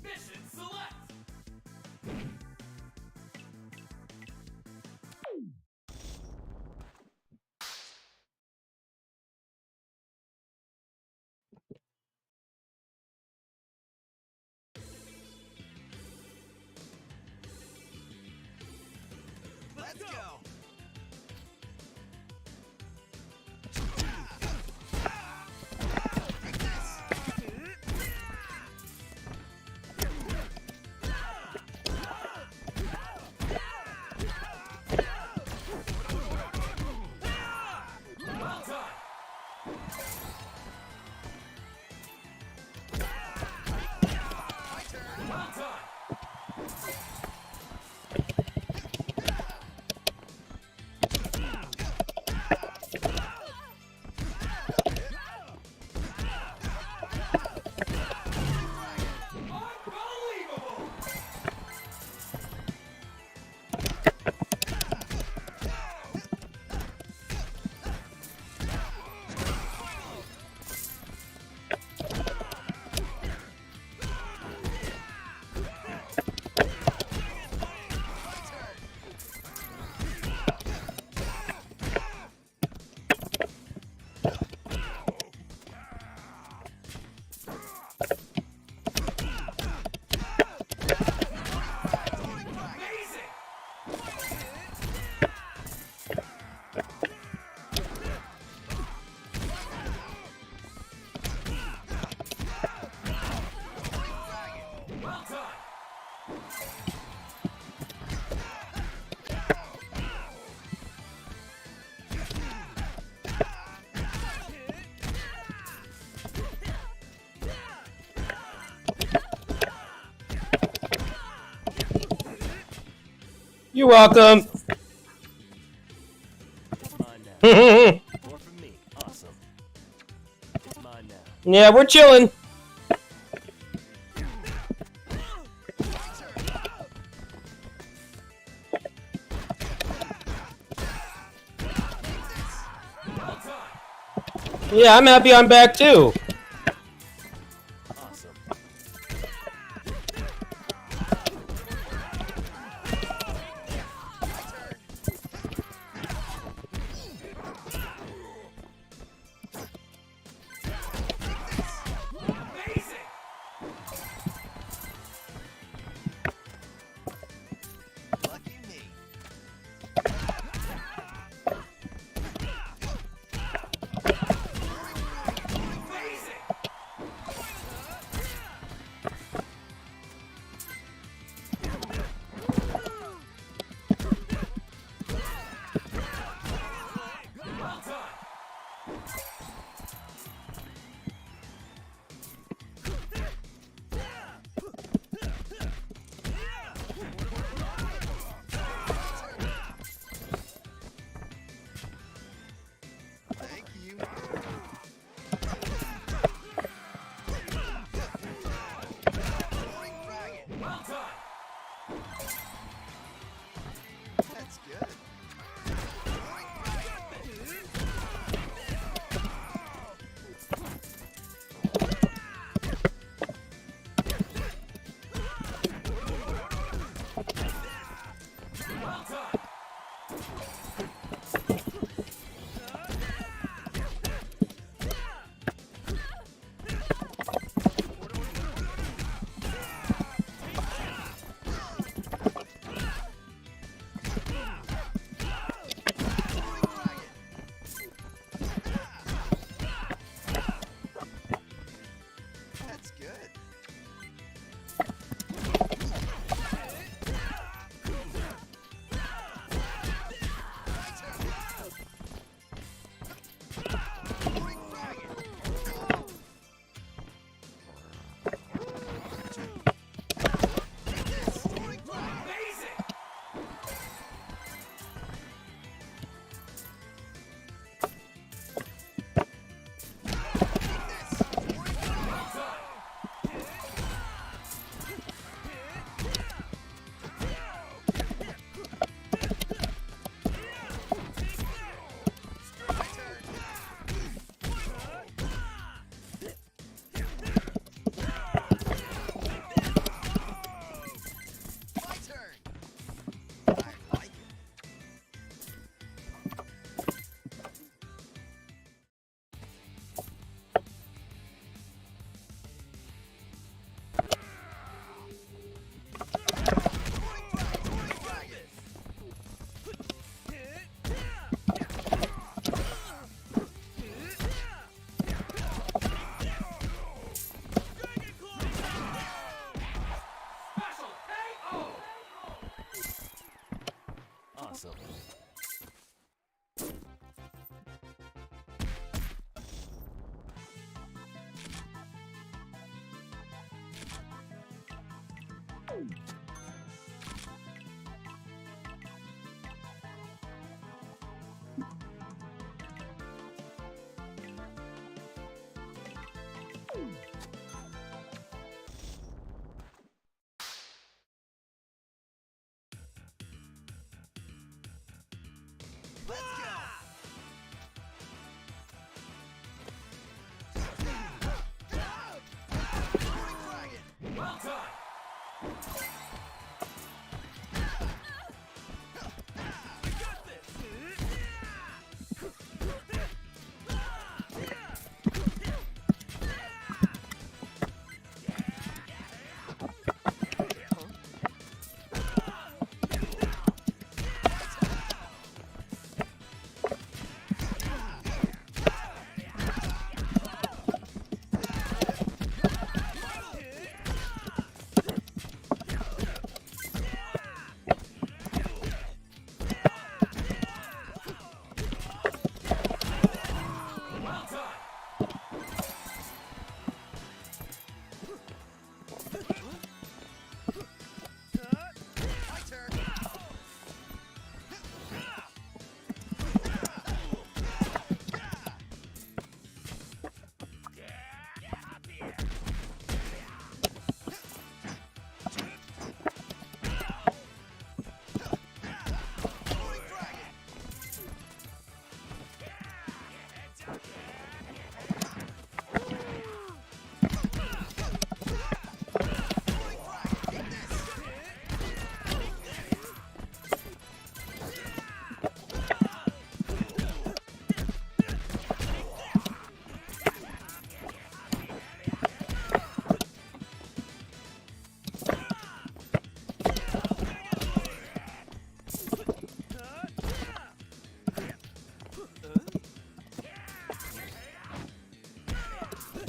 Mission select. Let's go. Take this. Well done. My turn. Well done. Unbelievable. Amazing. Well done. You're welcome. It's mine now. More from me. Awesome. It's mine now. Yeah, we're chilling. Well done. Yeah, I'm happy I'm back too. Awesome. Amazing. Lucky me. Amazing. Well done. Thank you. Roaring dragon. Well done. That's good. Roaring dragon. Well done. Let's go. Roaring Dragon. Well done. Well done. My turn. Roaring Dragon. Roaring Dragon. Get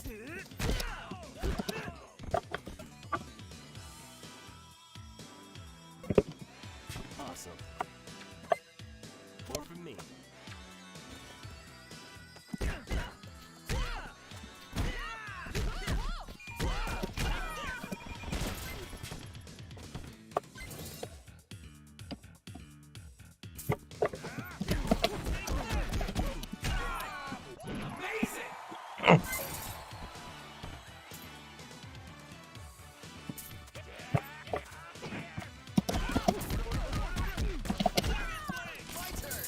this. Awesome. More from me. Amazing. My turn.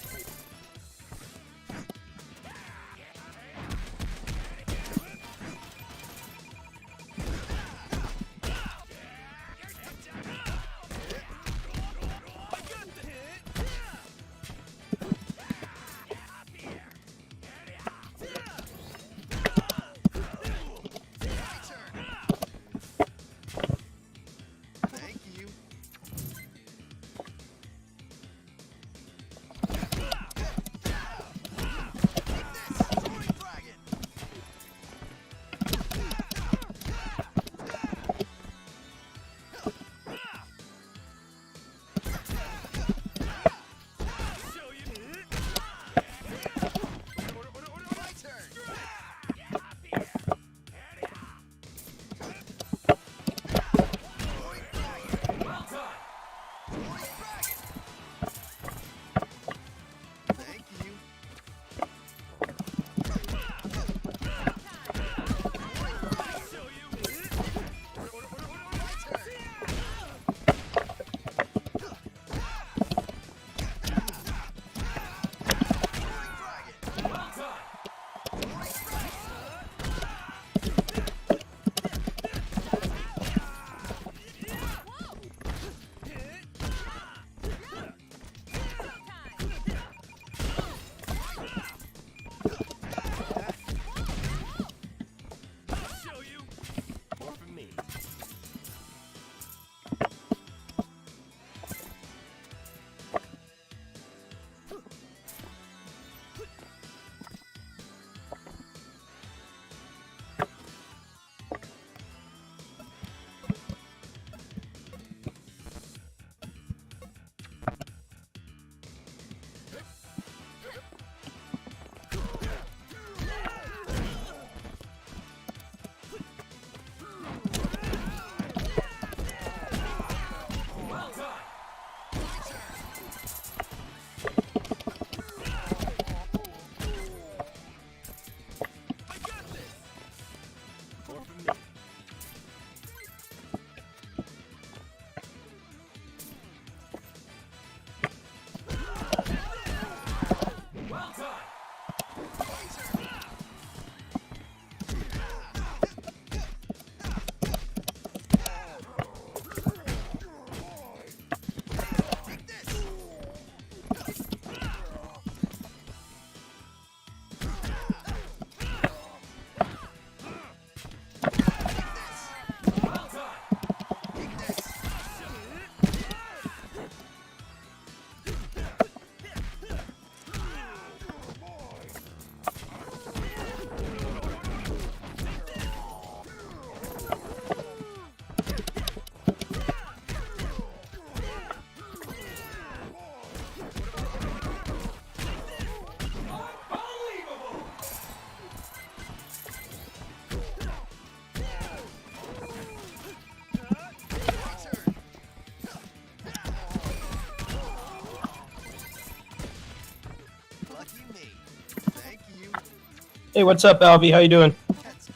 Hey, what's up, Albie? How you doing? That's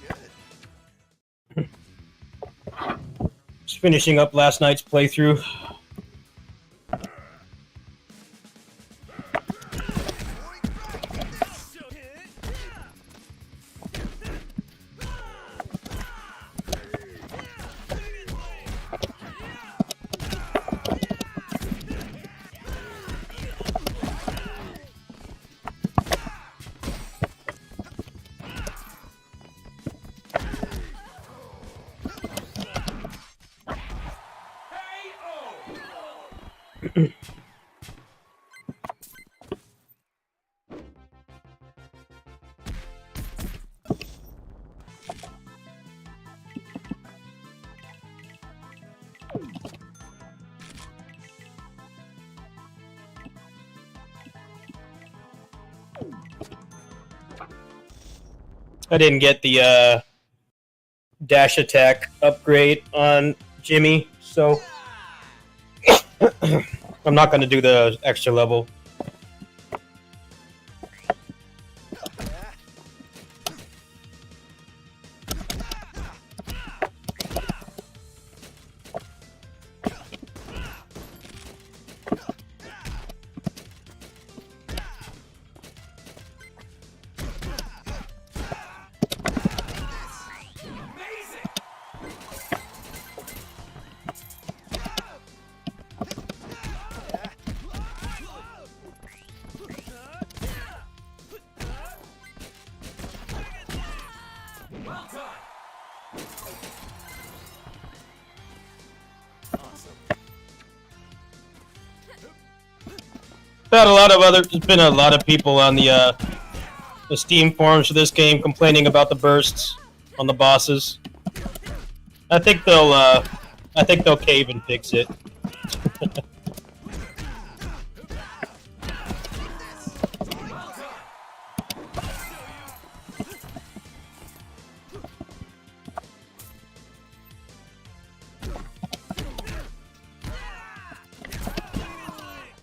good. Just finishing up last night's playthrough. I didn't get the dash attack upgrade on Jimmy, so I'm not going to do the extra level. Amazing! Well done! Awesome. Had a lot of other. There's been a lot of people on the Steam forums for this game complaining about the bursts on the bosses. I think they'll cave and fix it.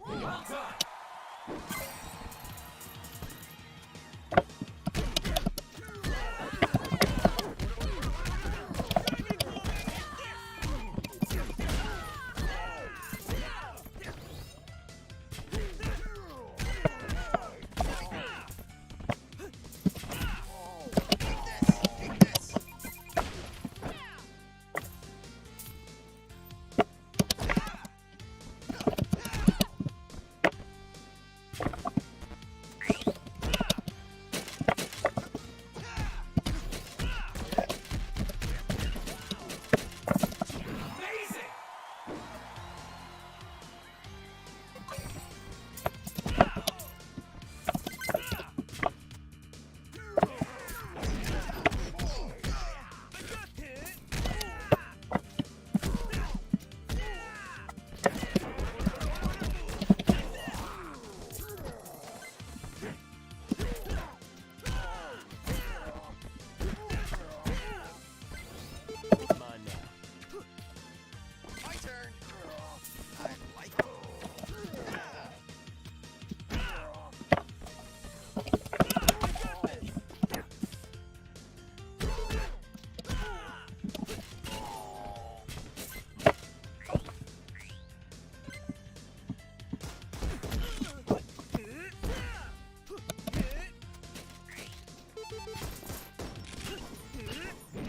Well done! Amazing! It's mine now. My turn. I like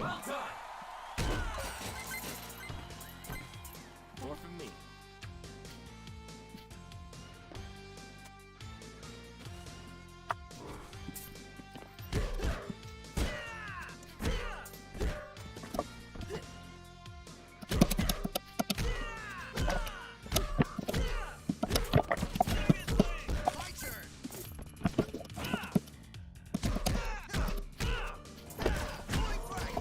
Well done! More from me. my turn. Throwing frag.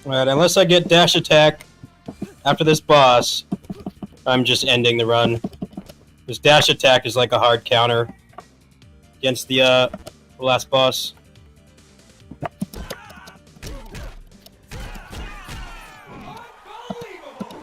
Alright, unless I get dash attack after this boss, I'm just ending the run. This dash attack is like a hard counter against the last boss. Unbelievable!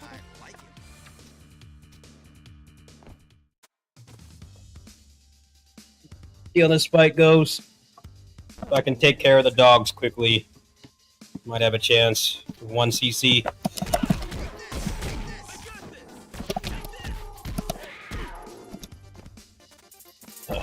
I like it. See how this fight goes. If I can take care of the dogs quickly, might have a chance. 1 CC. Well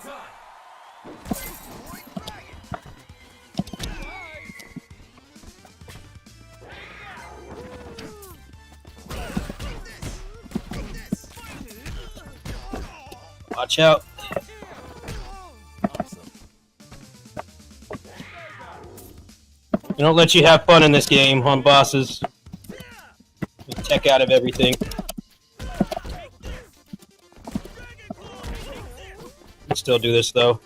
done! Watch out. Awesome. They don't let you have fun in this game on bosses. You tech out of everything. Can still do this though.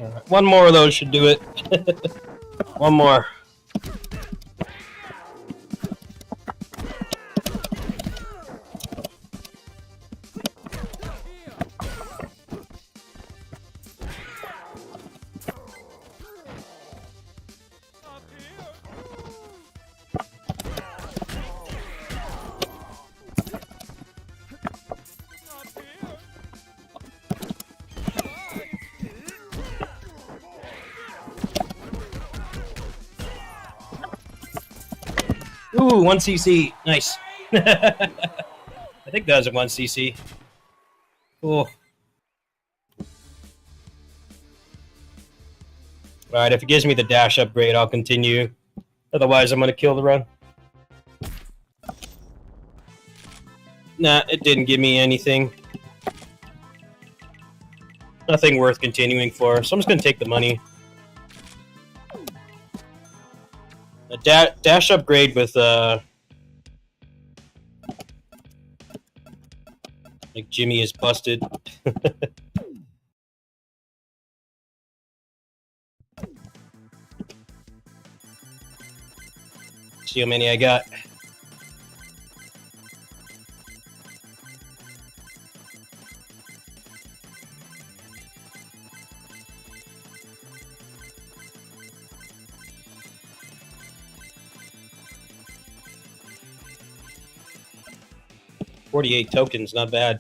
Alright, one more of those should do it. One more. Ooh, 1 CC. Nice. I think that was a 1 CC. Cool. Alright, if it gives me the dash upgrade, I'll continue. Otherwise, I'm going to kill the run. Nah, it didn't give me anything. Nothing worth continuing for, so I'm just going to take the money. A dash upgrade with, like Jimmy is busted. See how many I got. $48 tokens, not bad.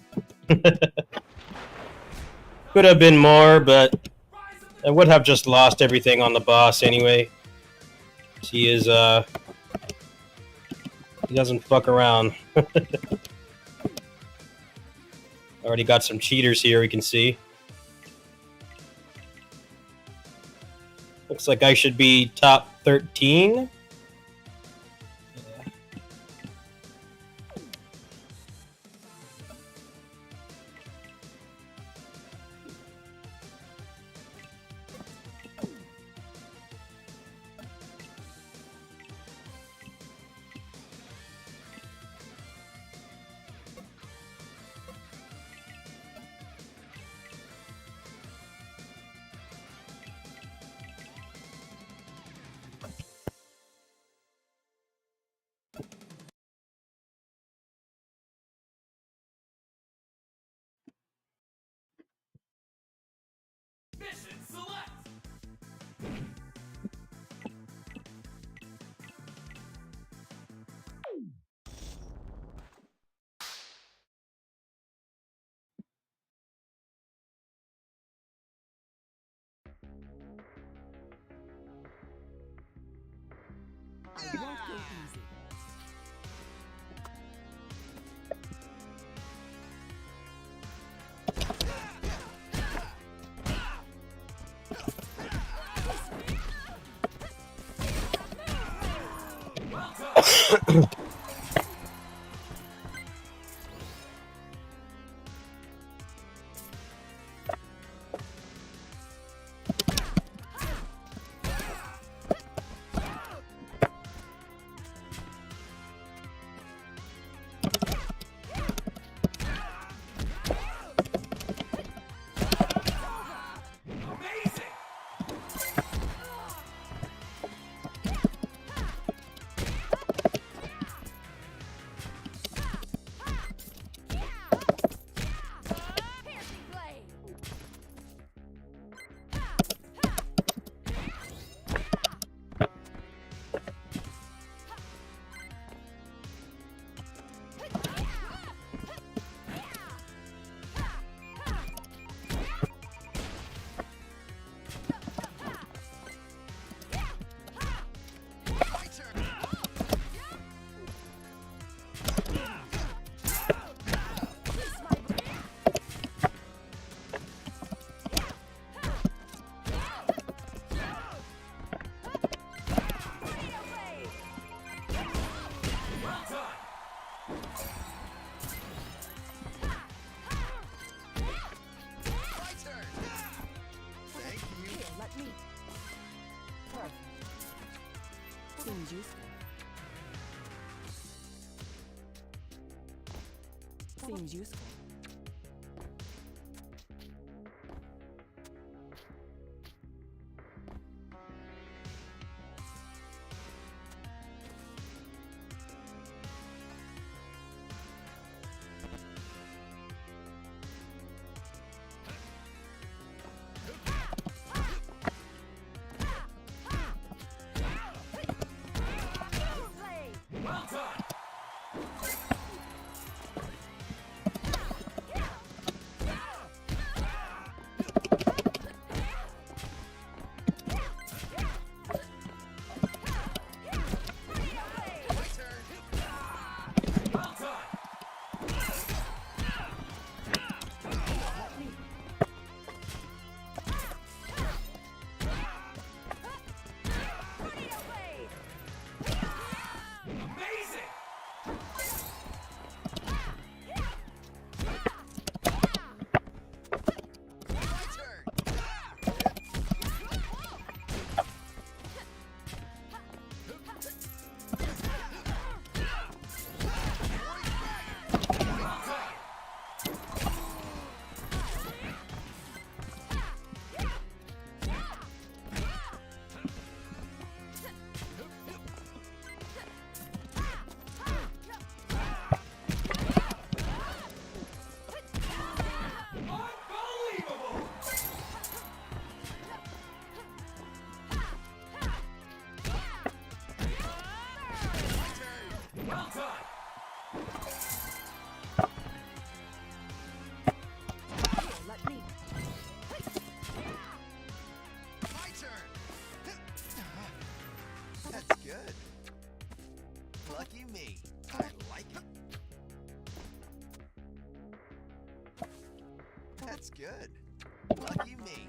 Could have been more, but I would have just lost everything on the boss anyway. He is, he doesn't fuck around. Already got some cheaters here, we can see. Looks like I should be top 13. Mission select. I won't go easy. Well done. Amazing. My turn. Well done. My turn. Thank you. Here, let me. Perfect. Seems useful. Seems useful. Well done. My turn. Well done. Amazing. My turn. Well done. Unbelievable. My turn. Well done. Here, let me. My turn. That's good. Lucky me. I like it. That's good. Lucky me.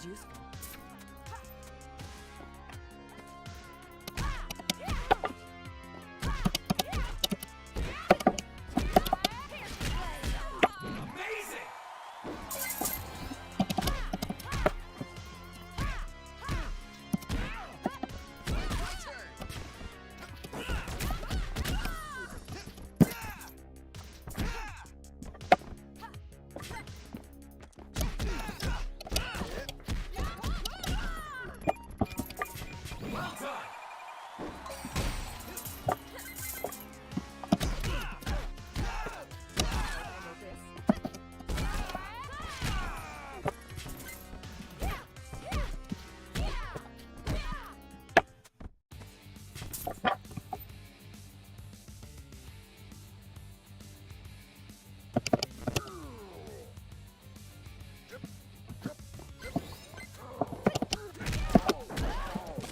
Seems useful. Amazing! Well done!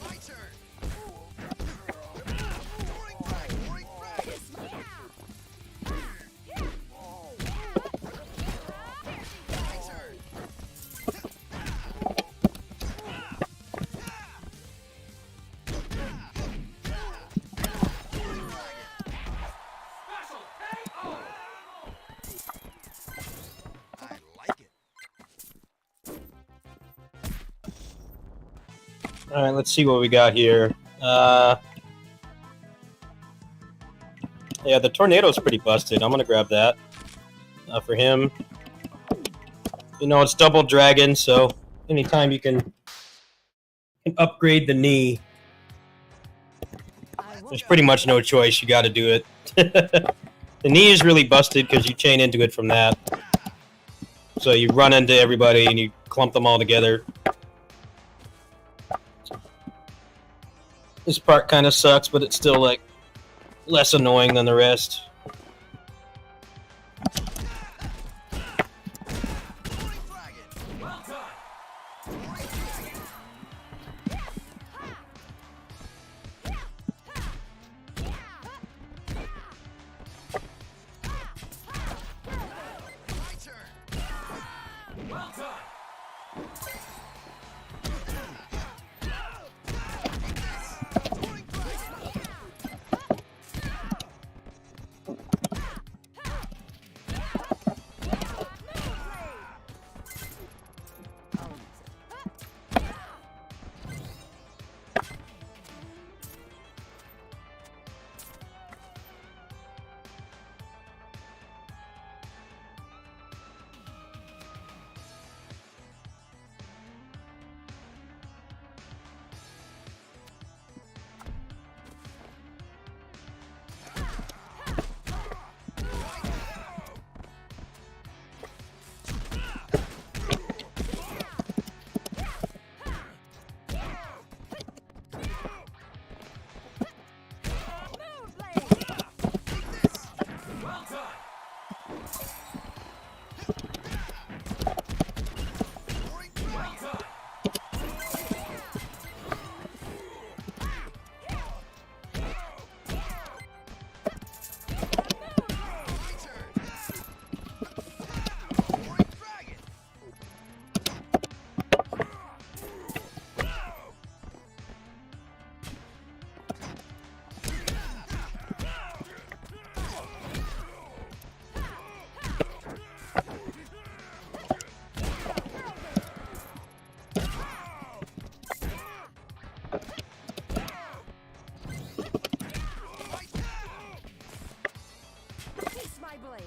My turn. Touring frag, touring frag. My turn. Special KO! I like it. All right, let's see what we got here. Yeah, the tornado's pretty busted. I'm gonna grab that for him. You know, it's double dragon, so anytime you can upgrade the knee, I won't. there's pretty much no choice. You got to do it. The knee is really busted because you chain into it from that. So you run into everybody and you clump them all together. This part kind of sucks, but it's still like less annoying than the rest. Touring frag. Well done! My turn. Well done! Touring frag. Well done! Touring Well frag. done! My turn. Touring frag. Kiss my blade.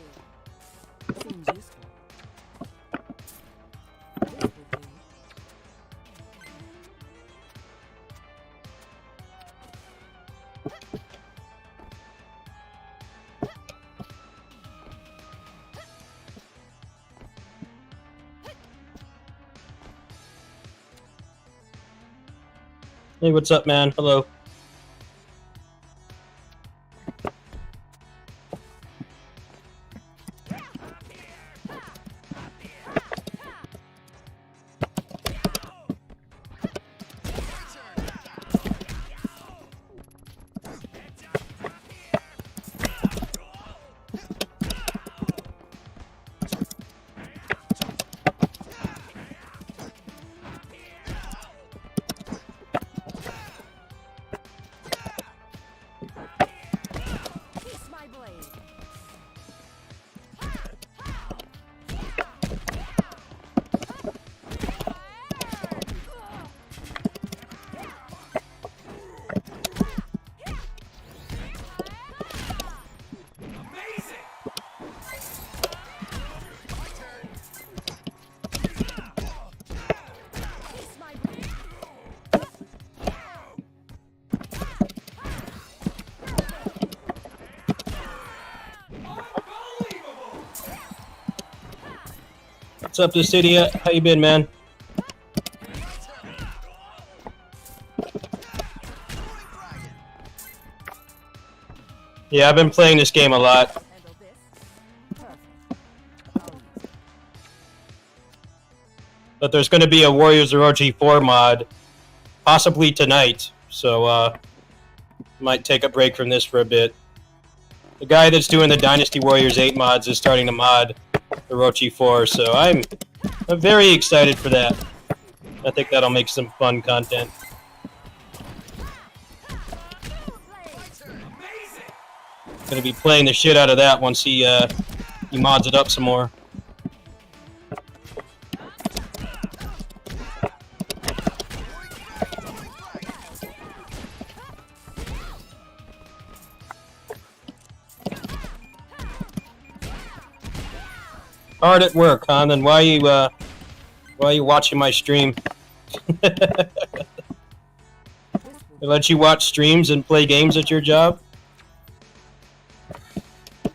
Seems useful. This will do. Hey, what's up, man? Hello. What's up, Dissidia? How you been, man? Yeah, I've been playing this game a lot. Handle this. Perfect. I'll use it. But there's going to be a Warriors Orochi 4 mod, possibly tonight. So, might take a break from this for a bit. The guy that's doing the Dynasty Warriors 8 mods is starting to mod Orochi 4, so I'm very excited for that. I think that'll make some fun content. Amazing. Gonna be playing the shit out of that once he mods it up some more. Hard at work, huh? Then why are you watching my stream? They let you watch streams and play games at your job? I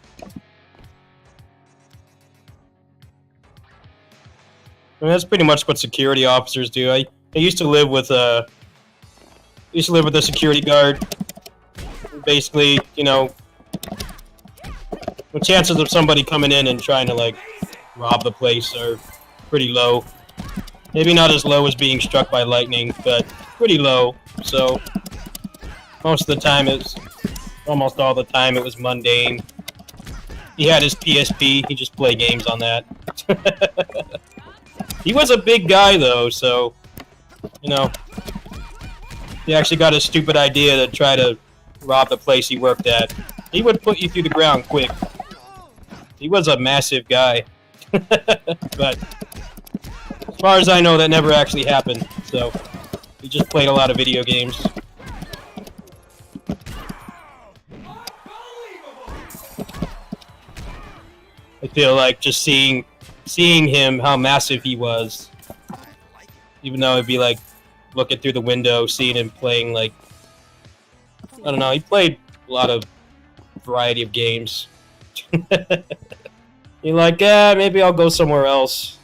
mean, that's pretty much what security officers do. I used to live with a security guard. Basically, you know, the chances of somebody coming in and trying to like rob the place are pretty low. Maybe not as low as being struck by lightning, but pretty low. So most of the time almost all the time it was mundane. He had his PSP, he just played games on that. He was a big guy though, so you know, he actually got a stupid idea to try to rob the place he worked at. He would put you through the ground quick. He was a massive guy. But as far as I know, that never actually happened. So he just played a lot of video games. I feel like just seeing him, how massive he was, even though it'd be like looking through the window, seeing him playing like, I don't know, he played a lot of variety of games. You're like, maybe I'll go somewhere else.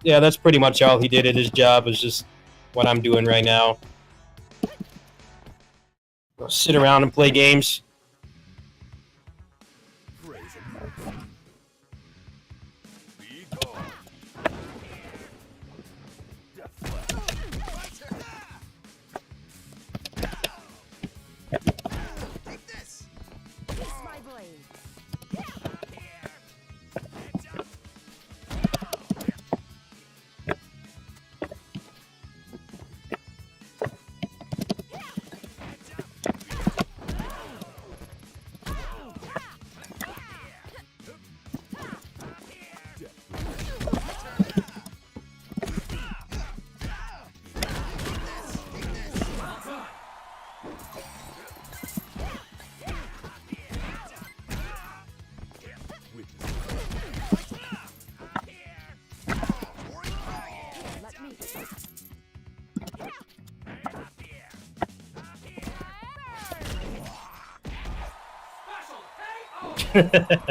Yeah, that's pretty much all he did at his job, is just what I'm doing right now. I'll sit around and play games. Take this. Kiss my blade. Let me. Special KO.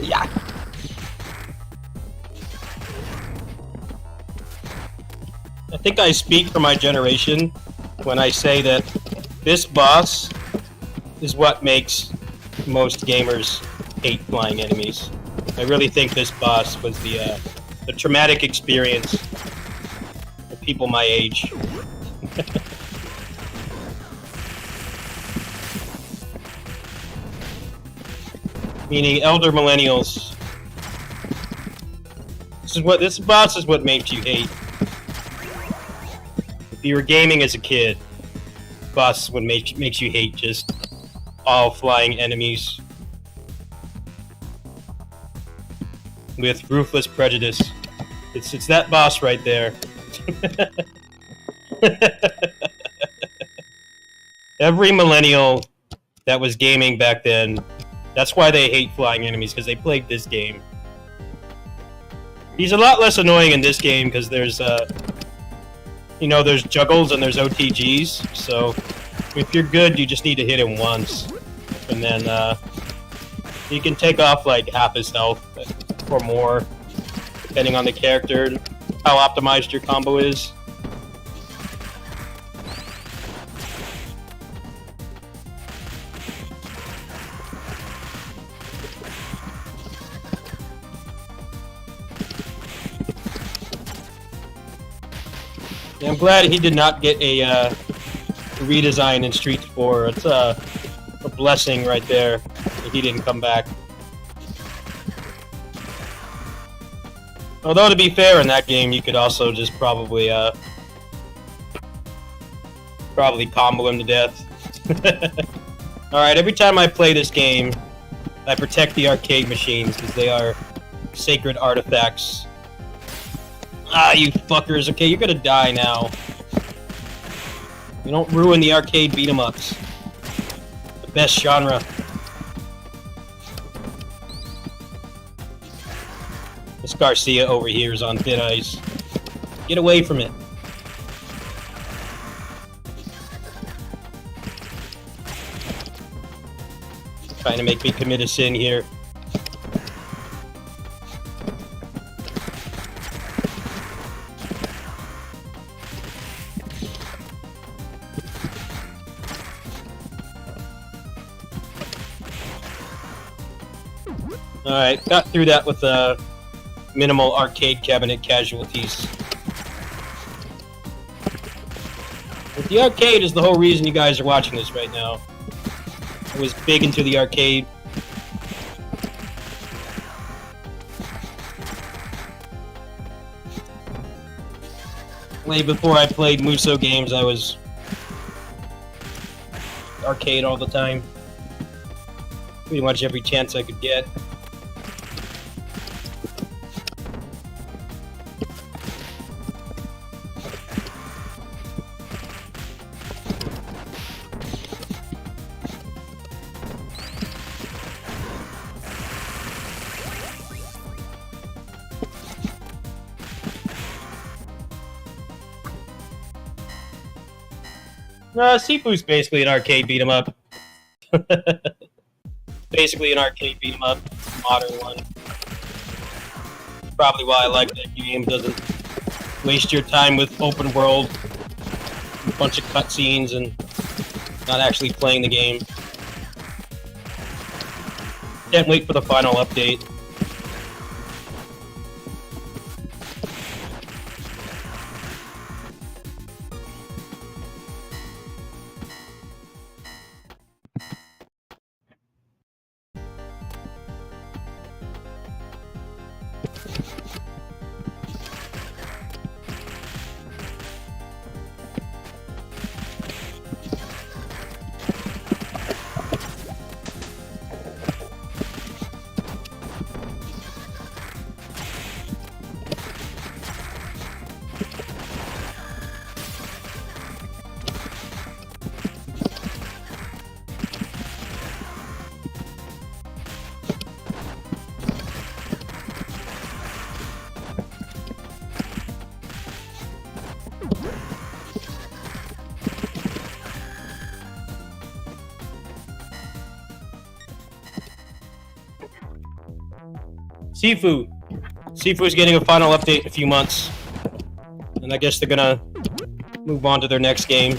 Yeah. I think I speak for my generation when I say that this boss is what makes most gamers hate flying enemies. I really think this boss was the traumatic experience for people my age. Meaning elder millennials. This boss is what makes you hate. If you were gaming as a kid, boss is what makes you hate just all flying enemies with ruthless prejudice. It's that boss right there. Every millennial that was gaming back then, that's why they hate flying enemies, because they played this game. He's a lot less annoying in this game because there's, there's juggles and there's OTGs. So if you're good, you just need to hit him once, and then you can take off like half his health or more, depending on the character, how optimized your combo is. Yeah, I'm glad he did not get a redesign in Street 4. It's a blessing right there that he didn't come back. Although, to be fair, in that game, you could also just probably combo him to death. Alright, every time I play this game, I protect the arcade machines because they are sacred artifacts. Ah, you fuckers. Okay, you're gonna die now. You don't ruin the arcade beat-em-ups. The best genre. This Garcia over here is on thin ice. Get away from it. Trying to make me commit a sin here. Alright, got through that with minimal arcade cabinet casualties. But the arcade is the whole reason you guys are watching this right now. I was big into the arcade. Way before I played Muso games, I was arcade all the time. Pretty much every chance I could get. Sifu's basically an arcade beat 'em up. Basically an arcade beat 'em up, modern one. Probably why I like that game. Doesn't waste your time with open world, a bunch of cutscenes, and not actually playing the game. Can't wait for the final update. Sifu. Sifu's getting a final update in a few months. And I guess they're gonna move on to their next game.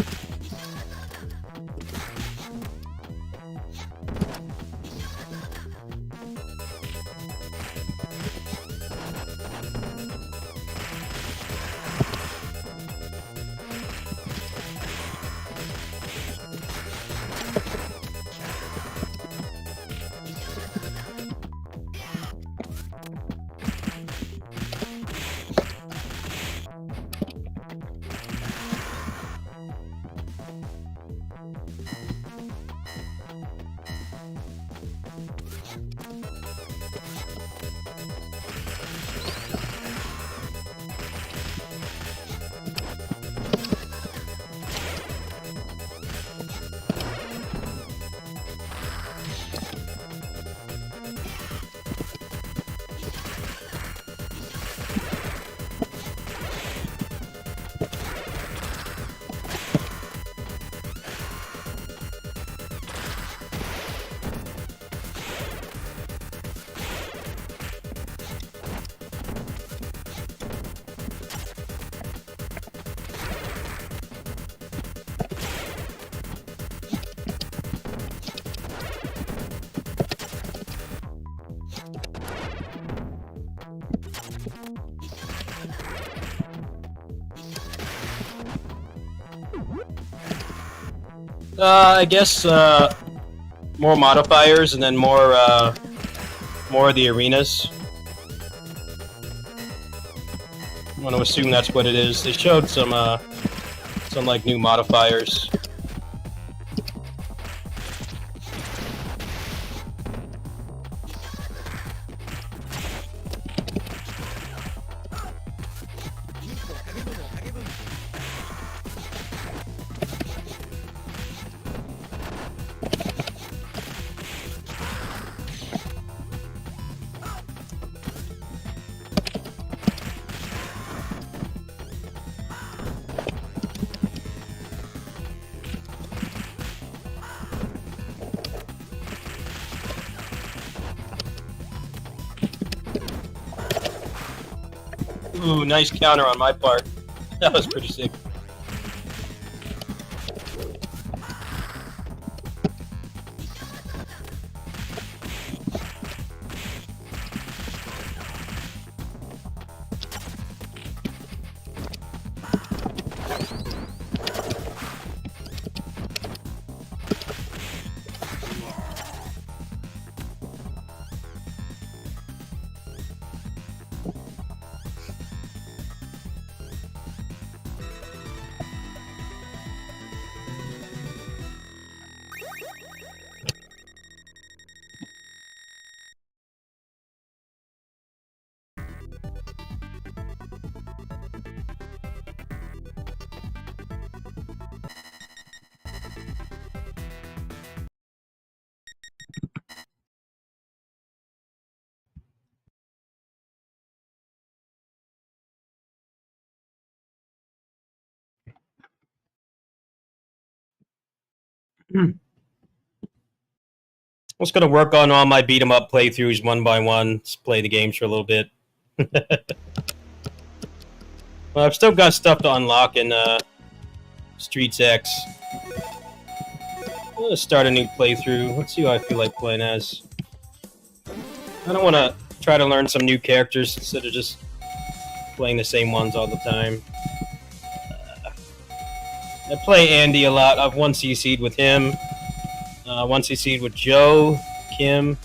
I guess more modifiers and then more of the arenas. I want to assume that's what it is. They showed some like new modifiers. Ooh, nice counter on my part. That was pretty sick. I was gonna work on all my beat 'em up playthroughs one by one. Just play the games for a little bit. Well, I've still got stuff to unlock in Streets X. I'm gonna start a new playthrough. Let's see who I feel like playing as. I don't want to try to learn some new characters instead of just playing the same ones all the time. I play Andy a lot. I've 1CC'd with him. 1CC'd with Joe, Kim,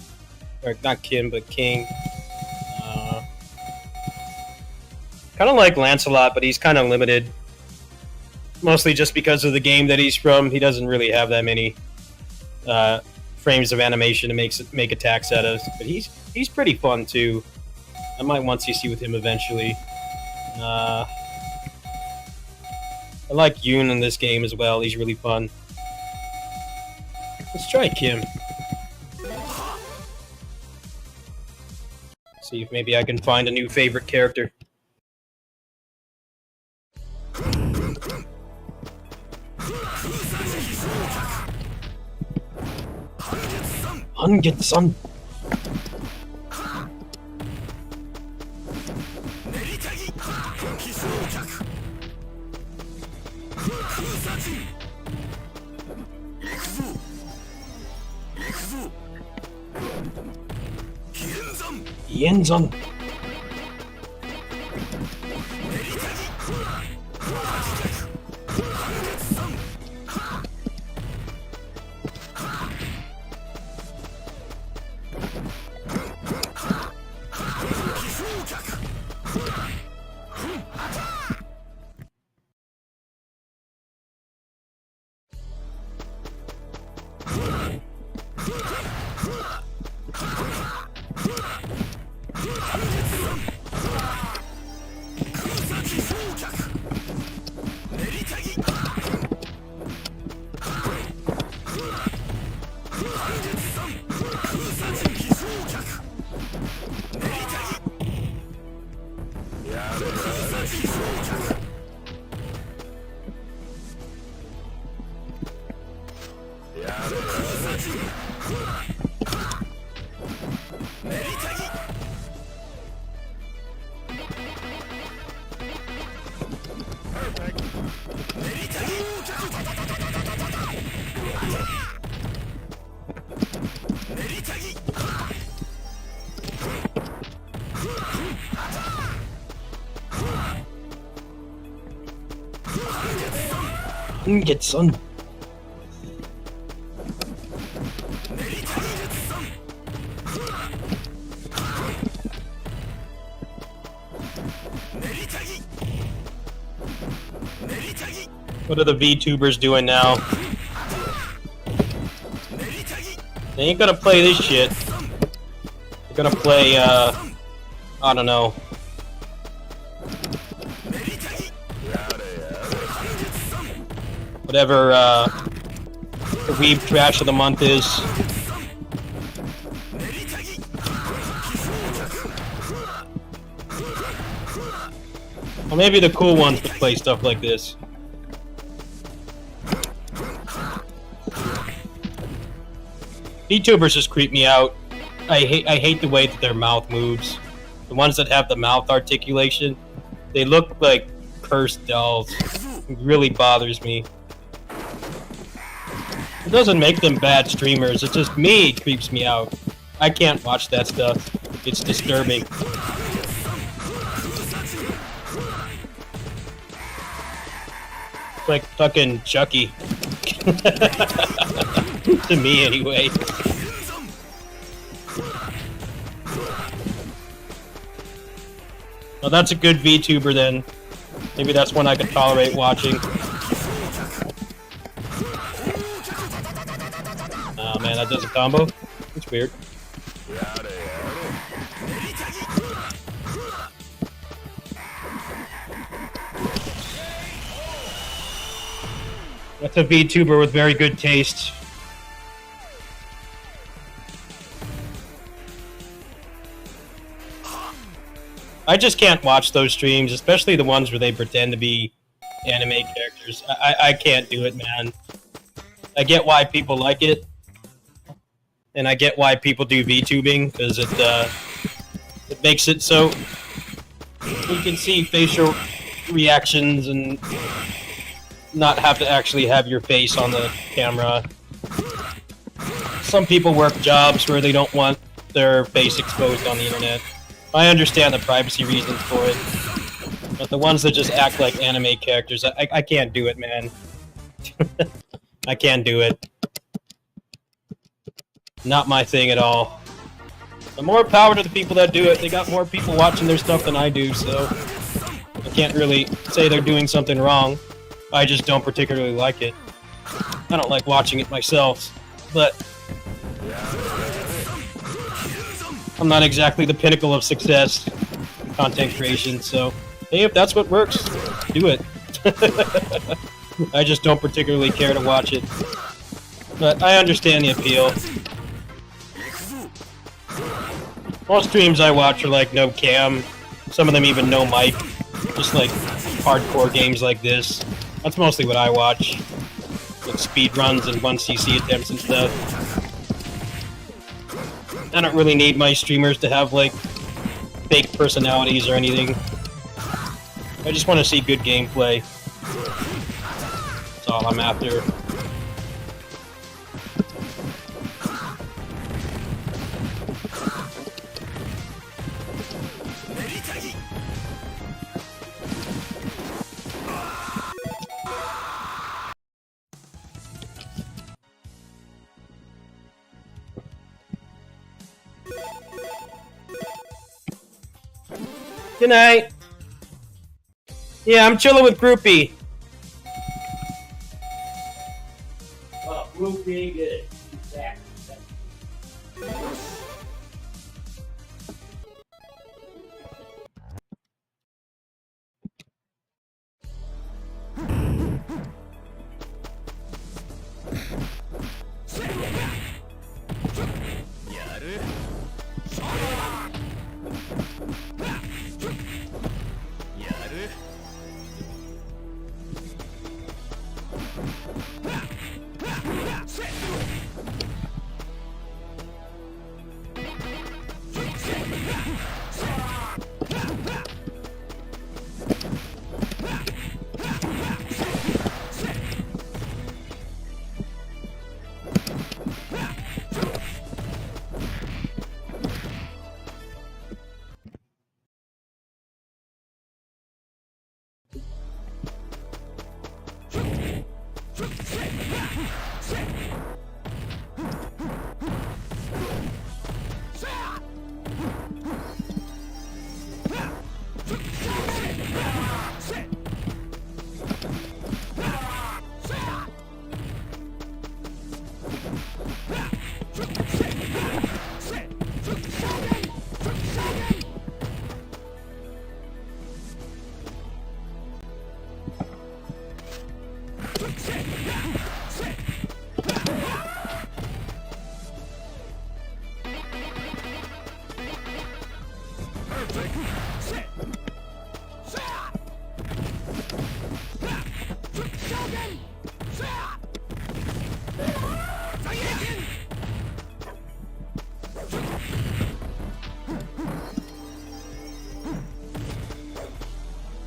or not Kim, but King. Kind of like Lancelot, but he's kind of limited. Mostly just because of the game that he's from. He doesn't really have that many frames of animation to make attacks out of. But he's pretty fun too. I might 1CC with him eventually. I like Yoon in this game as well. He's really fun. Let's try Kim. See if maybe I can find a new favorite character. Hangetsan. Yenzan. Hangetsan. What are the VTubers doing now? They ain't gonna play this shit. They're gonna play, I don't know. Whatever, the weeb trash of the month is. Well, maybe the cool ones would play stuff like this. VTubers just creep me out. I hate the way that their mouth moves. The ones that have the mouth articulation, they look like cursed dolls. It really bothers me. It doesn't make them bad streamers, it's just me it creeps me out. I can't watch that stuff. It's disturbing. It's like fucking Chucky. To me, anyway. Well, that's a good VTuber then. Maybe that's one I could tolerate watching. Oh man, that does a combo? It's weird. That's a VTuber with very good taste. I just can't watch those streams, especially the ones where they pretend to be anime characters. I can't do it, man. I get why people like it, and I get why people do VTubing, because it makes it so you can see facial reactions and not have to actually have your face on the camera. Some people work jobs where they don't want their face exposed on the internet. I understand the privacy reasons for it, but the ones that just act like anime characters, I can't do it, man. I can't do it. Not my thing at all. The more power to the people that do it. They got more people watching their stuff than I do, so I can't really say they're doing something wrong. I just don't particularly like it. I don't like watching it myself, but I'm not exactly the pinnacle of success in content creation, so hey, if that's what works, do it. I just don't particularly care to watch it. But I understand the appeal. Most streams I watch are like no cam, some of them even no mic, just like hardcore games like this. That's mostly what I watch. Like speed runs and 1cc attempts and stuff. I don't really need my streamers to have like fake personalities or anything. I just want to see good gameplay. That's all I'm after. Good night. Yeah, I'm chilling with Groupie. Oh, Groupie, good. Back.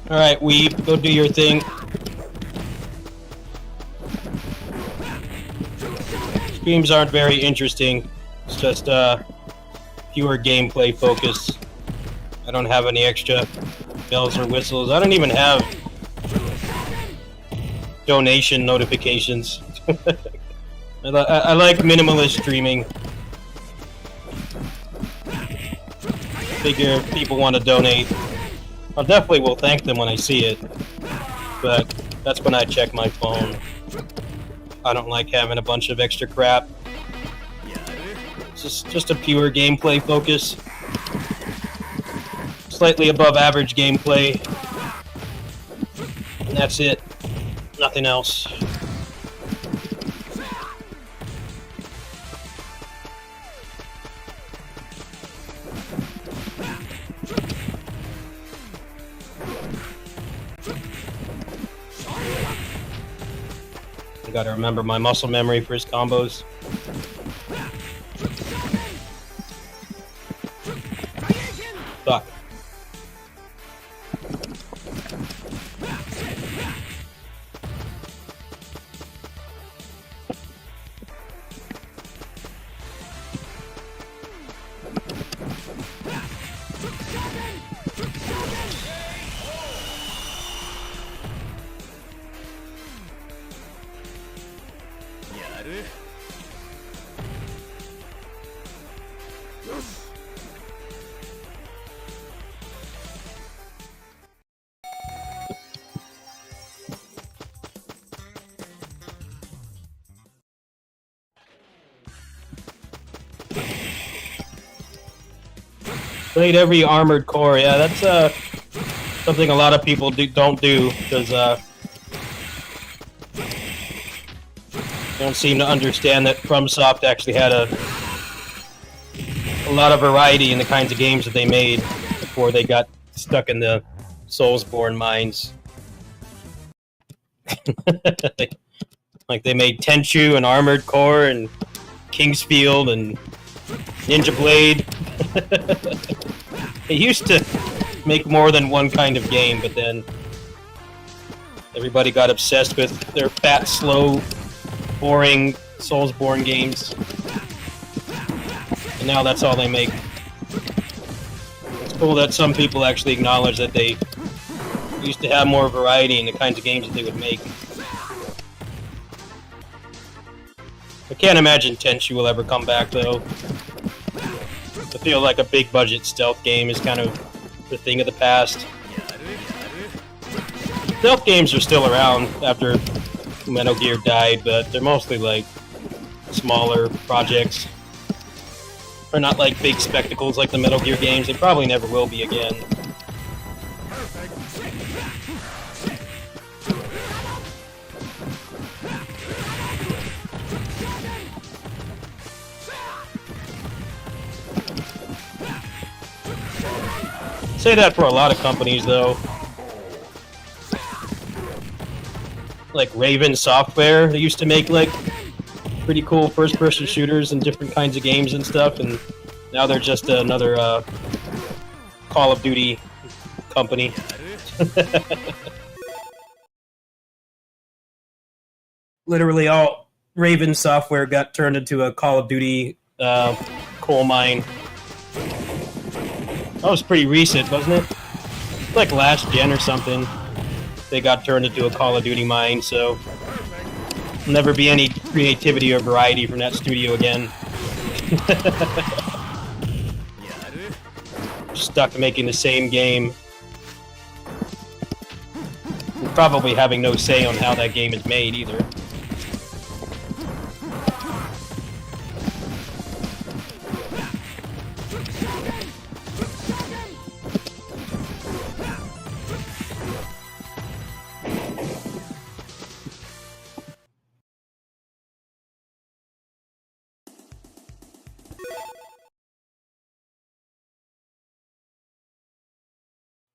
Alright, Weeb, go do your thing. Streams aren't very interesting. It's just pure gameplay focus. I don't have any extra bells or whistles. I don't even have donation notifications. I like minimalist streaming. Figure if people want to donate, I definitely will thank them when I see it, but that's when I check my phone. I don't like having a bunch of extra crap. It's just a pure gameplay focus. Slightly above average gameplay. And that's it. Nothing else. gotta remember my muscle memory for his combos. Fuck. Played every Armored Core. Yeah, that's something a lot of people don't do because don't seem to understand that FromSoft actually had a lot of variety in the kinds of games that they made before they got stuck in the Soulsborne mines. Like they made Tenchu and Armored Core and Kingsfield and Ninja Blade. They used to make more than one kind of game, but then everybody got obsessed with their fat, slow, boring Soulsborne games. And now that's all they make. It's cool that some people actually acknowledge that they used to have more variety in the kinds of games that they would make. I can't imagine Tenchu will ever come back, though. I feel like a big budget stealth game is kind of the thing of the past. Stealth games are still around after Metal Gear died, but they're mostly like smaller projects. They're not like big spectacles like the Metal Gear games. They probably never will be again. Say that for a lot of companies, though. Like Raven Software, they used to make like pretty cool first-person shooters and different kinds of games and stuff, and now they're just another Call of Duty company. Literally all Raven Software got turned into a Call of Duty coal mine. That was pretty recent, wasn't it? Like last gen or something. They got turned into a Call of Duty mine, so there'll never be any creativity or variety from that studio again. Stuck making the same game. And probably having no say on how that game is made either.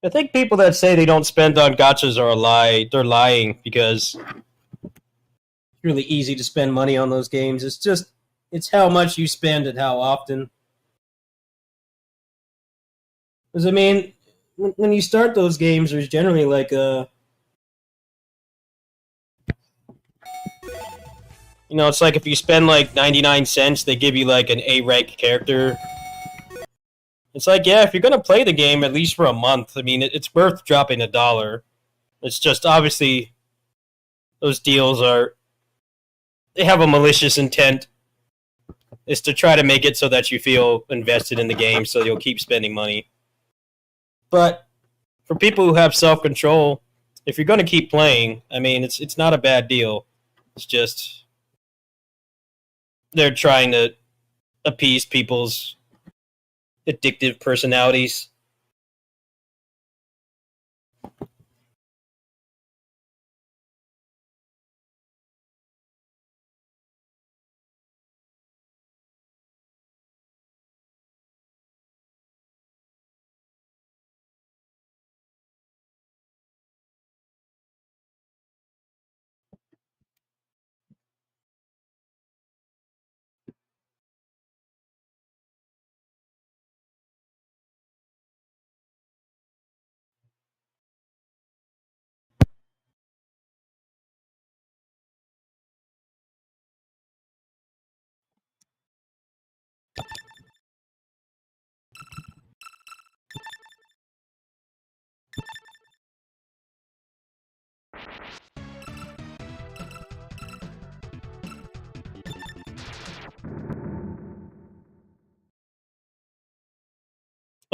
I think people that say they don't spend on gachas are a lie. They're lying because it's really easy to spend money on those games. It's how much you spend and how often. Because I mean, when you start those games, there's generally like a, it's like if you spend like 99 cents, they give you like an A rank character. It's like, yeah, if you're going to play the game at least for a month, I mean, it's worth dropping $1. It's just, obviously, those deals they have a malicious intent. It's to try to make it so that you feel invested in the game, so you'll keep spending money. But for people who have self-control, if you're going to keep playing, I mean, it's not a bad deal. It's just, they're trying to appease people's addictive personalities.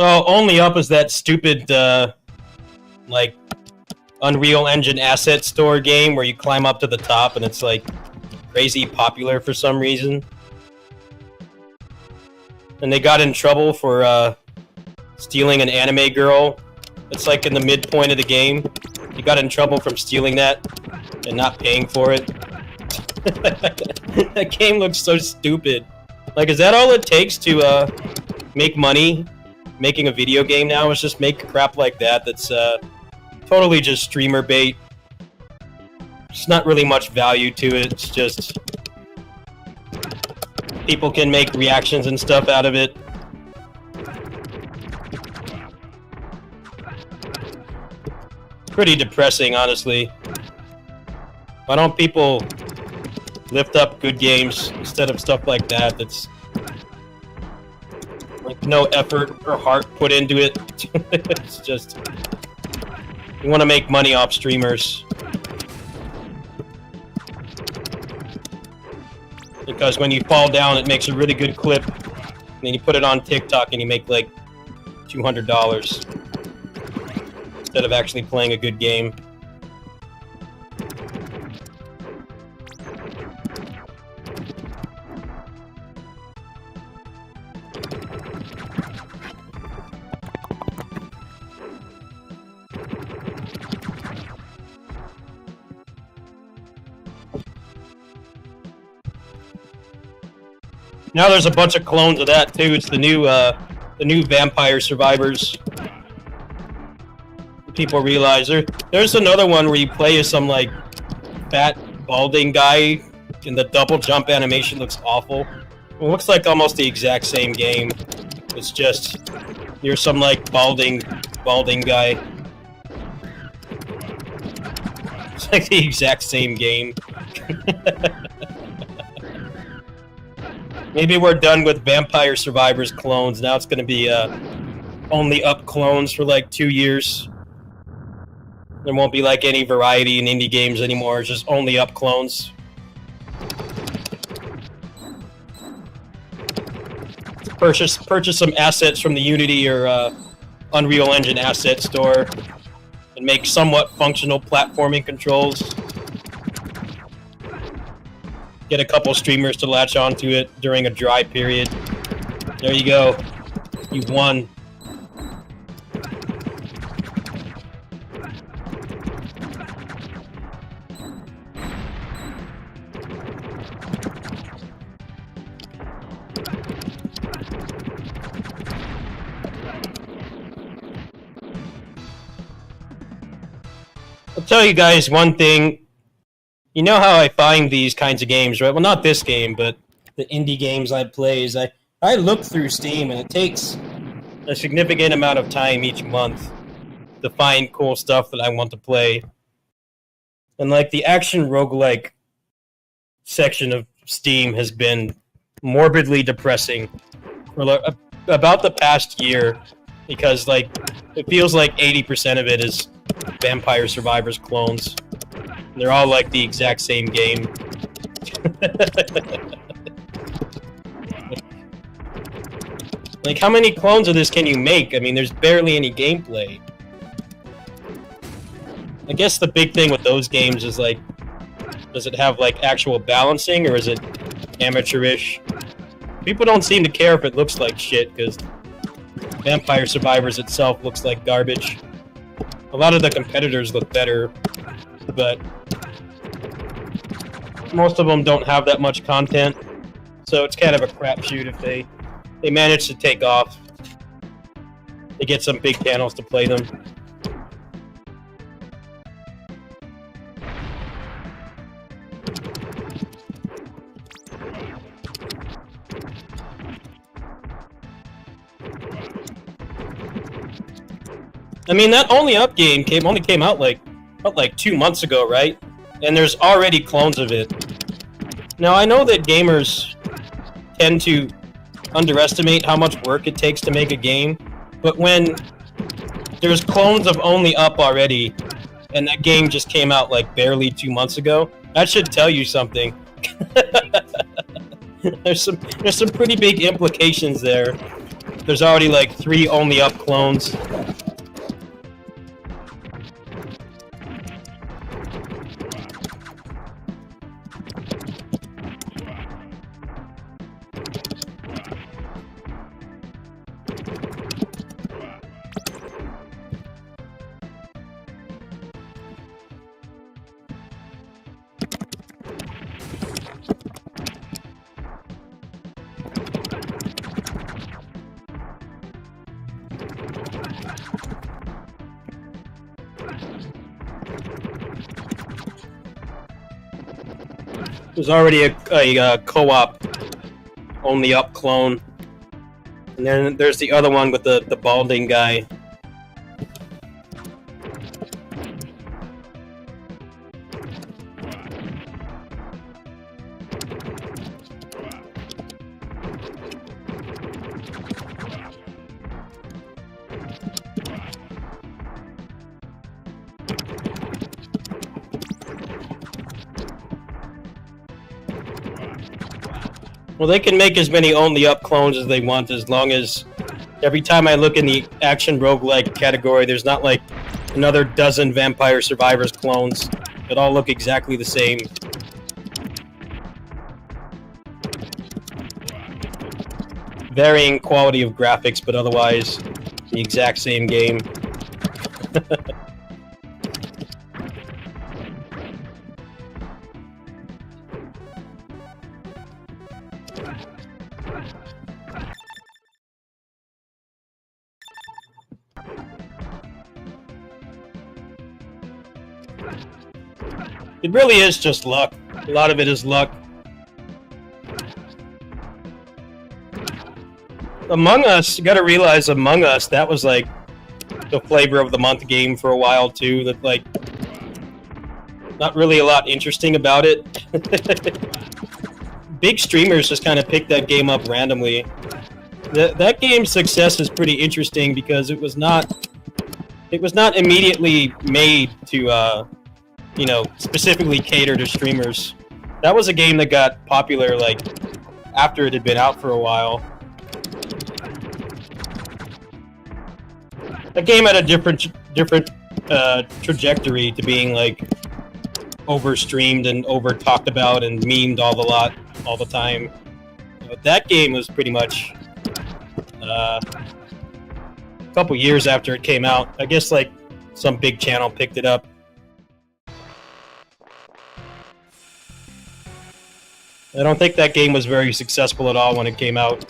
Oh, Only Up is that stupid, like, Unreal Engine asset store game where you climb up to the top and it's, like, crazy popular for some reason. And they got in trouble for, stealing an anime girl. It's, like, in the midpoint of the game. You got in trouble from stealing that and not paying for it. That game looks so stupid. Like, is that all it takes to, make money? Making a video game now is just make crap like that that's totally just streamer bait. There's not really much value to it. It's just people can make reactions and stuff out of it. Pretty depressing, honestly. Why don't people lift up good games instead of stuff like that that's like no effort or heart put into it? It's just you want to make money off streamers because when you fall down, it makes a really good clip, and then you put it on TikTok and you make like $200 instead of actually playing a good game. Now there's a bunch of clones of that too. It's the new Vampire Survivors. People realize there's another one where you play as some like fat balding guy, and the double jump animation looks awful. It looks like almost the exact same game. It's just you're some like balding guy. It's like the exact same game. Maybe we're done with Vampire Survivors clones. Now it's going to be Only Up clones for like 2 years. There won't be like any variety in indie games anymore. It's just Only Up clones. Purchase some assets from the Unity or Unreal Engine asset store and make somewhat functional platforming controls. Get a couple streamers to latch onto it during a dry period. There you go. You won. I'll tell you guys one thing. You know how I find these kinds of games, right? Well, not this game, but the indie games I play is I look through Steam, and it takes a significant amount of time each month to find cool stuff that I want to play. And like the action roguelike section of Steam has been morbidly depressing for about the past year, because like it feels like 80% of it is Vampire Survivors clones. They're all like the exact same game. Like, how many clones of this can you make? I mean, there's barely any gameplay. I guess the big thing with those games is like, does it have like actual balancing, or is it amateurish? People don't seem to care if it looks like shit, because Vampire Survivors itself looks like garbage. A lot of the competitors look better, but most of them don't have that much content, so it's kind of a crapshoot if they manage to take off. They get some big panels to play them. I mean, that Only Up game only came out like 2 months ago, right? And there's already clones of it. Now, I know that gamers tend to underestimate how much work it takes to make a game, but when there's clones of Only Up already, and that game just came out like barely 2 months ago, that should tell you something. There's some pretty big implications there there's already like 3 only up clones. There's already a co-op only up clone. And then there's the other one with the balding guy. Well, they can make as many only up clones as they want, as long as every time I look in the action roguelike category, there's not like another dozen Vampire Survivors clones that all look exactly the same. Varying quality of graphics, but otherwise the exact same game. It really is just luck. A lot of it is luck. Among Us, you gotta realize Among Us, that was like the flavor of the month game for a while too. That like, not really a lot interesting about it. Big streamers just kind of picked that game up randomly. That game's success is pretty interesting because it was not immediately made to you know, specifically cater to streamers. That was a game that got popular like after it had been out for a while. The game had a different trajectory to being like over-streamed and over-talked about and memed all the time. That game was pretty much a couple years after it came out. I guess like some big channel picked it up. I don't think that game was very successful at all when it came out.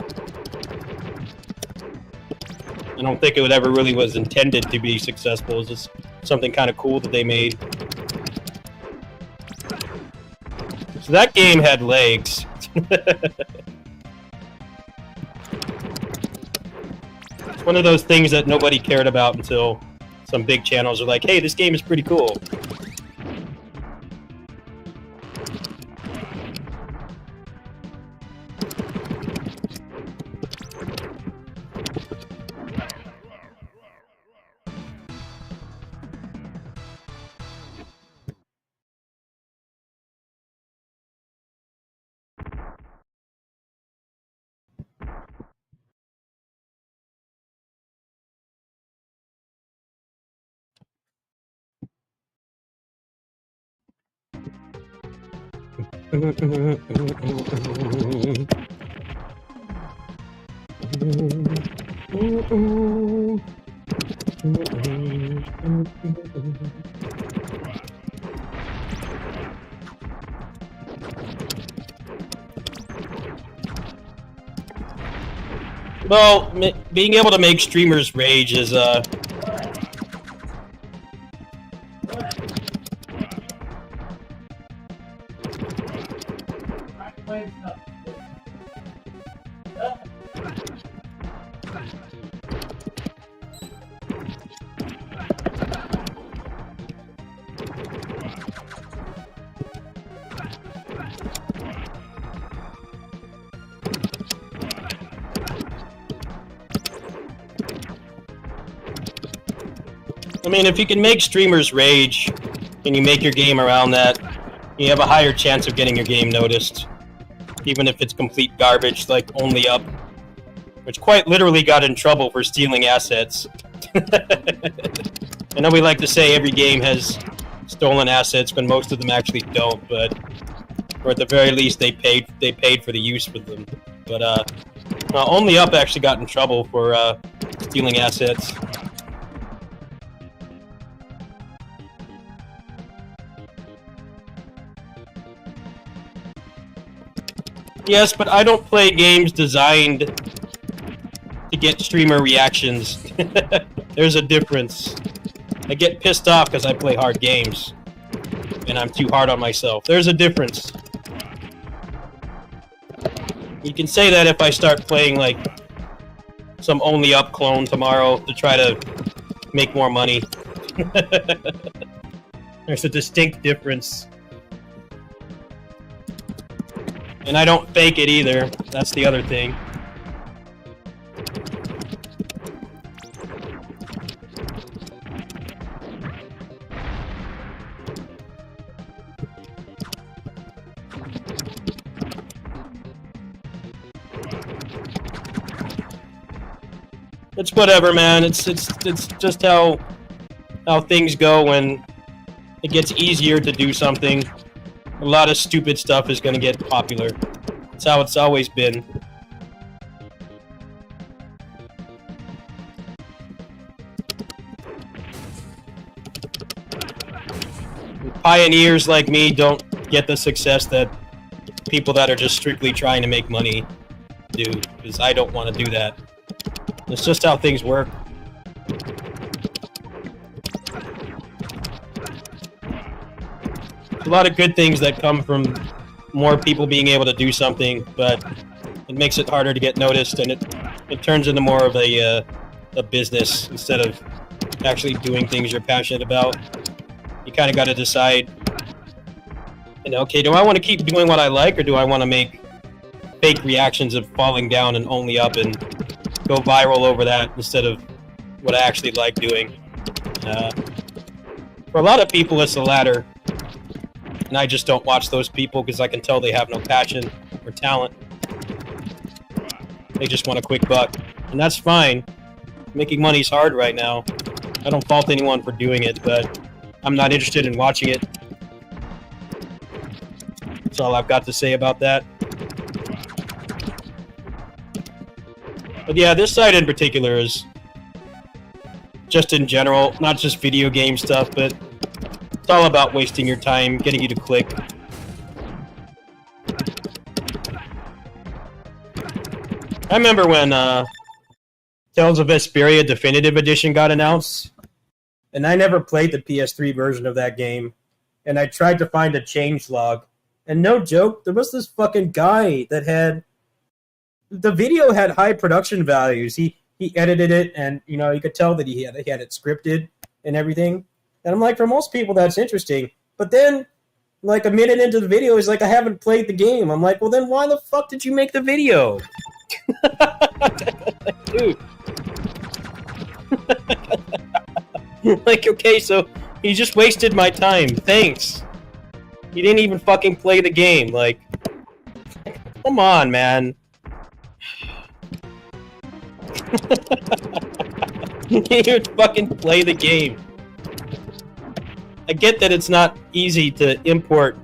I don't think it ever really was intended to be successful. It was just something kind of cool that they made. So that game had legs. It's one of those things that nobody cared about until some big channels are like, hey, this game is pretty cool. Well, being able to make streamers rage is I mean, if you can make streamers rage and you make your game around that, you have a higher chance of getting your game noticed. Even if it's complete garbage, like only up. which quite literally got in trouble for stealing assets. I know we like to say every game has stolen assets, when most of them actually don't, but or at the very least they paid for the use for them. But Only Up actually got in trouble for stealing assets. Yes, but I don't play games designed to get streamer reactions. There's a difference. I get pissed off because I play hard games, and I'm too hard on myself. There's a difference. You can say that if I start playing, like, some Only Up clone tomorrow to try to make more money. There's a distinct difference. And I don't fake it either. That's the other thing. It's whatever, man. It's just how things go when it gets easier to do something. A lot of stupid stuff is going to get popular. That's how it's always been. Pioneers like me don't get the success that people that are just strictly trying to make money do, because I don't want to do that. It's just how things work. A lot of good things that come from more people being able to do something, but it makes it harder to get noticed, and it turns into more of a business instead of actually doing things you're passionate about. You kind of got to decide, okay, do I want to keep doing what I like, or do I want to make fake reactions of falling down and Only Up and go viral over that instead of what I actually like doing? For a lot of people, it's the latter. And I just don't watch those people because I can tell they have no passion or talent. They just want a quick buck. And that's fine. Making money's hard right now. I don't fault anyone for doing it, but I'm not interested in watching it. That's all I've got to say about that. But yeah, this site in particular is just in general, not just video game stuff, but it's all about wasting your time, getting you to click. I remember when Tales of Vesperia Definitive Edition got announced, and I never played the PS3 version of that game, and I tried to find a changelog, and no joke, there was this fucking guy that had... The video had high production values. He edited it, and you could tell that he had it scripted and everything. And I'm like, for most people, that's interesting. But then, like a minute into the video, he's like, I haven't played the game. I'm like, well, then why the fuck did you make the video? Dude. Like, okay, so he just wasted my time. Thanks. He didn't even fucking play the game. Like, come on, man. You didn't even fucking play the game. I get that it's not easy to import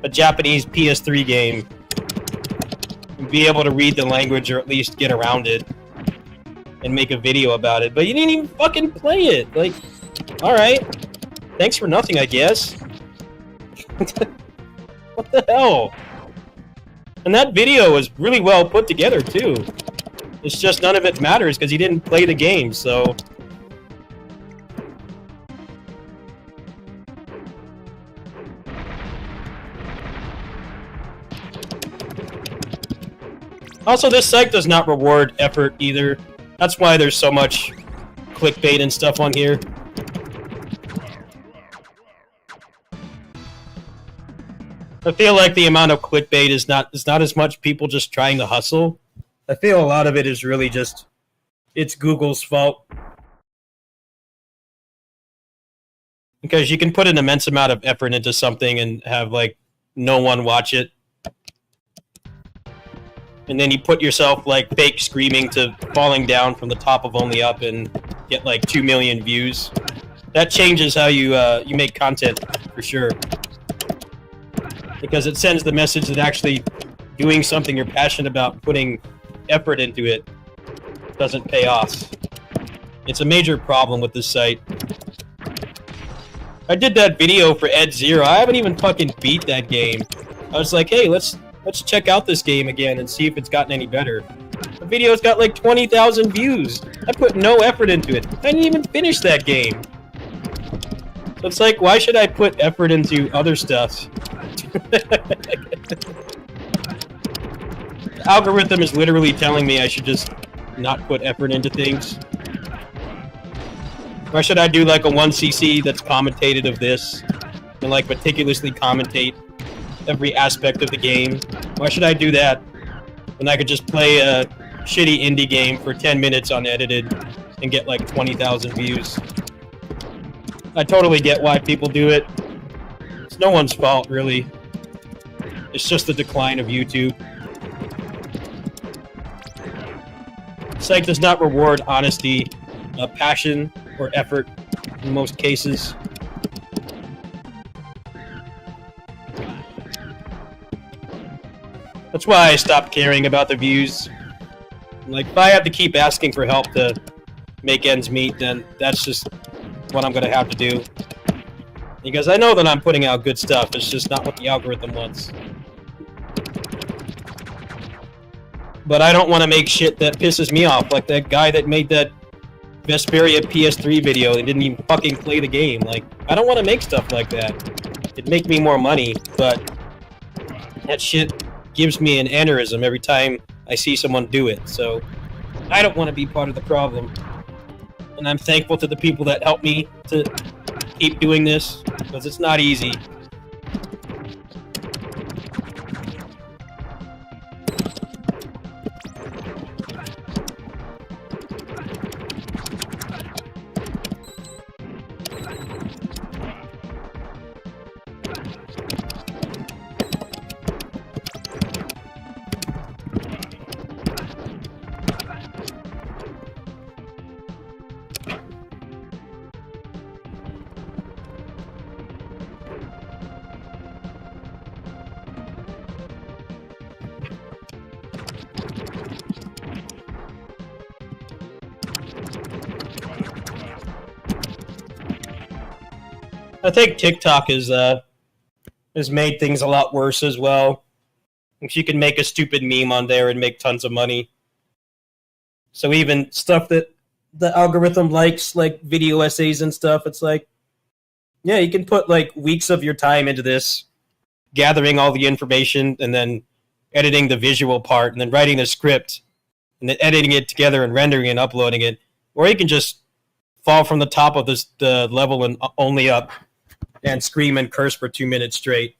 a Japanese PS3 game and be able to read the language or at least get around it and make a video about it, but you didn't even fucking play it. Like, alright. Thanks for nothing, I guess. What the hell? And that video was really well put together, too. It's just none of it matters because he didn't play the game, so... Also, this site does not reward effort either. That's why there's so much clickbait and stuff on here. I feel like the amount of clickbait is not as much people just trying to hustle. I feel a lot of it is really just, it's Google's fault. Because you can put an immense amount of effort into something and have, like, no one watch it. and then you put yourself like fake screaming to falling down from the top of Only Up and get like 2 million views. That changes how you make content for sure, because it sends the message that actually doing something you're passionate about, putting effort into it, doesn't pay off. It's a major problem with this site. I did that video for Ed Zero. I haven't even fucking beat that game. I was like, hey, let's check out this game again and see if it's gotten any better. The video's got like 20,000 views. I put no effort into it. I didn't even finish that game. So it's like, why should I put effort into other stuff? The algorithm is literally telling me I should just not put effort into things. Why should I do like a 1cc that's commentated of this and like meticulously commentate every aspect of the game? Why should I do that when I could just play a shitty indie game for 10 minutes unedited and get like 20,000 views? I totally get why people do it. It's no one's fault, really. It's just the decline of YouTube. Psych does not reward honesty, passion, or effort in most cases. That's why I stopped caring about the views. Like, if I have to keep asking for help to make ends meet, then that's just what I'm gonna have to do. Because I know that I'm putting out good stuff, it's just not what the algorithm wants. But I don't want to make shit that pisses me off, like that guy that made that Vesperia PS3 video and didn't even fucking play the game. Like, I don't want to make stuff like that. It'd make me more money, but that shit gives me an aneurysm every time I see someone do it, so I don't want to be part of the problem. And I'm thankful to the people that help me to keep doing this, because it's not easy. I think TikTok has made things a lot worse as well. If you can make a stupid meme on there and make tons of money. So even stuff that the algorithm likes, like video essays and stuff, it's like, yeah, you can put like weeks of your time into this, gathering all the information and then editing the visual part and then writing the script and then editing it together and rendering and uploading it. Or you can just fall from the top of the level and Only Up and scream and curse for 2 minutes straight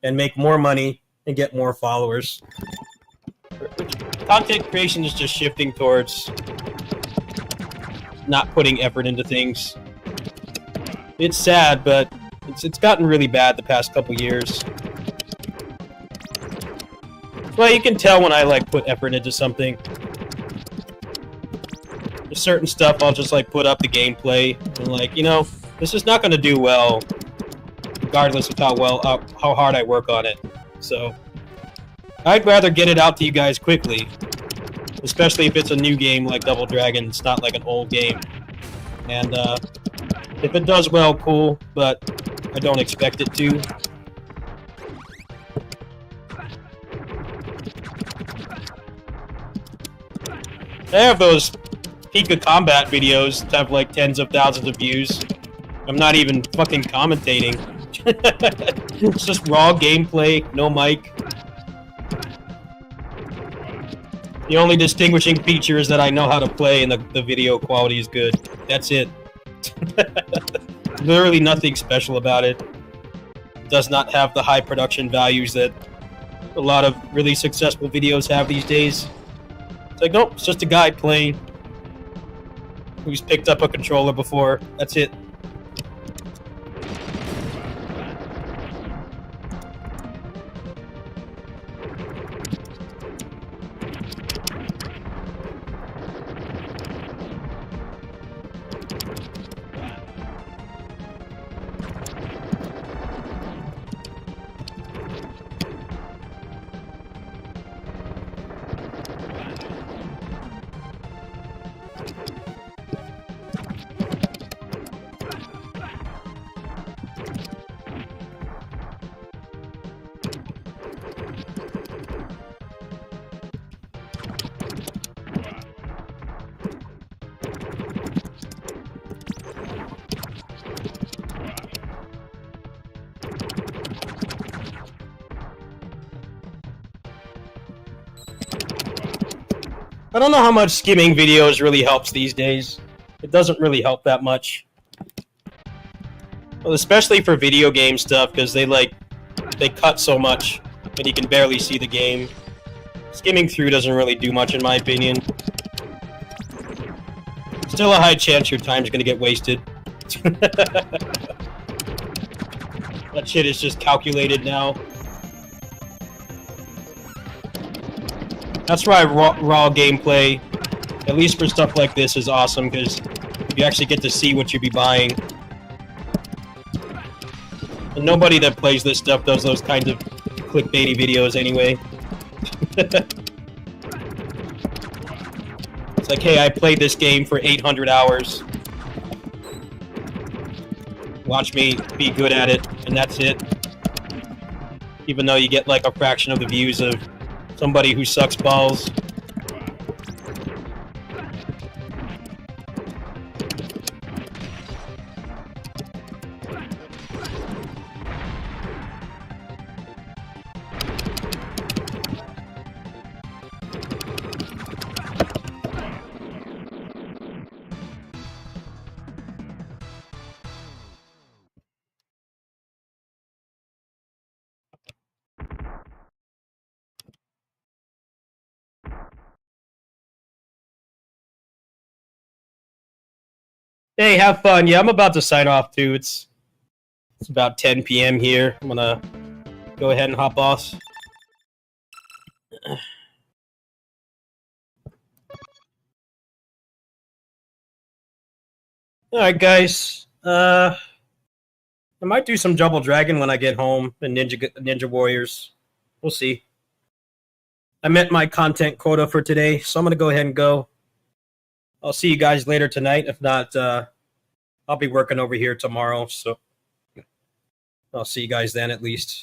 and make more money and get more followers. Content creation is just shifting towards not putting effort into things. It's sad, but it's gotten really bad the past couple years. Well, you can tell when I like put effort into something. There's certain stuff I'll just like put up the gameplay and like, you know, this is not going to do well regardless of how hard I work on it. So I'd rather get it out to you guys quickly, especially if it's a new game like Double Dragon. It's not like an old game. And if it does well, cool, but I don't expect it to. I have those Pika Combat videos that have like tens of thousands of views. I'm not even fucking commentating. It's just raw gameplay, no mic. The only distinguishing feature is that I know how to play and the video quality is good. That's it. Literally nothing special about it. It does not have the high production values that a lot of really successful videos have these days. It's like, nope, it's just a guy playing who's picked up a controller before. That's it. I don't know how much skimming videos really helps these days. It doesn't really help that much. Well, especially for video game stuff, because they cut so much and you can barely see the game. Skimming through doesn't really do much in my opinion. Still a high chance your time's gonna get wasted. That shit is just calculated now. That's why raw gameplay, at least for stuff like this, is awesome, because you actually get to see what you'd be buying. And nobody that plays this stuff does those kinds of clickbaity videos anyway. It's like, hey, I played this game for 800 hours. Watch me be good at it, and that's it. Even though you get like a fraction of the views of somebody who sucks balls. Hey, have fun. Yeah, I'm about to sign off too. It's about 10 p.m. here. I'm gonna go ahead and hop off. Alright, guys. I might do some Double Dragon when I get home and Ninja Warriors. We'll see. I met my content quota for today, so I'm gonna go ahead and go. I'll see you guys later tonight. If not, I'll be working over here tomorrow, so I'll see you guys then at least.